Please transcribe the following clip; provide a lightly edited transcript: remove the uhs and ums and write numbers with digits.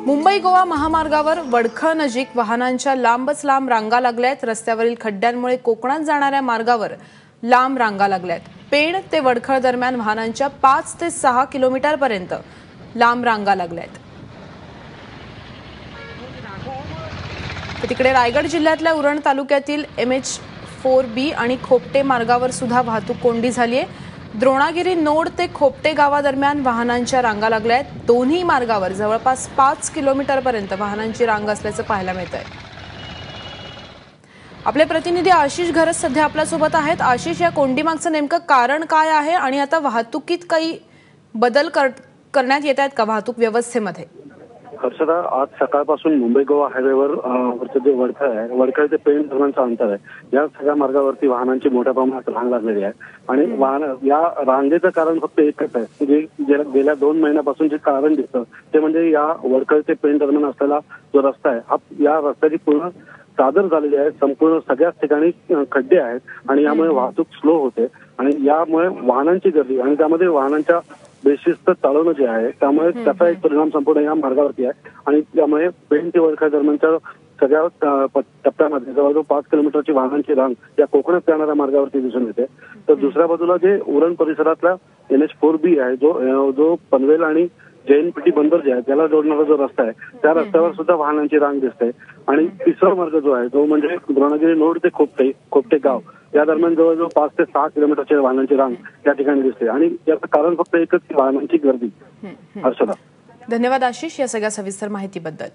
मुंबई गोवा महामार्गावर वडखळ नजीक वाहनांच्या लांबच लांब रांगा लागल्यात। रस्त्यावरील खड्ड्यांमुळे कोकणात जाणाऱ्या मार्गावर लांब रांगा लागल्यात। पेण ते वडखळ दरम्यान वाहनांच्या 5 ते 6 किलोमीटरपर्यंत लांब रांगा लागल्यात। तिकडे रायगड जिल्ह्यातल्या उरण तालुक्यातील MH4B आणि खोपटे मार्गावर सुद्धा वाहतूक कोंडी झाली आहे। द्रोणागिरी नोड ते खोपटे गावादरम्यान वाहनांच्या रांगा लागल्यात। दोन्ही मार्गावर जवळपास 5 किलोमीटरपर्यंत वाहनांची रांग असल्याचं पाहायला मिळतंय। आपले प्रतिनिधी आशिष घरत सध्या आपल्यासोबत आहेत। आशिष, या कोंडीमागचं नेमकं कारण काय आहे आणि आता वाहतुकीत काही बदल करण्यात येत आहेत का वाहतूक व्यवस्थेमध्ये? हर्षदा, आज सकाळपासून मुंबई गोवा हायवेवर जे वडखळ ते पेण दरम्यानचं अंतर आहे, या सगळ्या मार्गावरती वाहनांची मोठ्या प्रमाणात रांग लागलेली आहे। आणि या रांगेचं कारण फक्त एकच आहे, जे गेल्या 2 महिन्यापासून जे कारण दिसतं ते म्हणजे या वडखळ ते पेण दरम्यान असलेला जो रस्ता आहे, हा या रस्त्याची पूर्ण चादर झालेली आहे। संपूर्ण सगळ्याच ठिकाणी खड्डे आहेत आणि यामुळे वाहतूक स्लो होते आणि यामुळे वाहनांची गर्दी आणि त्यामध्ये वाहनांच्या बेशिस्त चालवणं जे आहे त्यामुळे त्याचा एक परिणाम संपूर्ण या मार्गावरती आहे। आणि त्यामुळे पेण ते वडखळ दरम्यानच्या सगळ्या टप्प्यामध्ये जवळजवळ 5 किलोमीटरची वाहनांची रांग या कोकणात जाणाऱ्या मार्गावरती दिसून येते। तर दुसऱ्या बाजूला जे उरण परिसरातला NH4B आहे, जो पनवेल आणि JNPT बंदर जे आहे त्याला जोडणारा जो रस्ता आहे, त्या रस्त्यावर सुद्धा वाहनांची रांग दिसते। आणि तिसरा मार्ग जो आहे तो म्हणजे द्रोणागिरी नोड ते खोपटे गाव या दरम्यान जवळजवळ 5 ते 6 किलोमीटरची वाहनांची रांग या ठिकाणी दिसते आणि याचं कारण फक्त एकच, वाहनांची गर्दी। हर्षदा, धन्यवाद आशिष या सगळ्या सविस्तर माहितीबद्दल।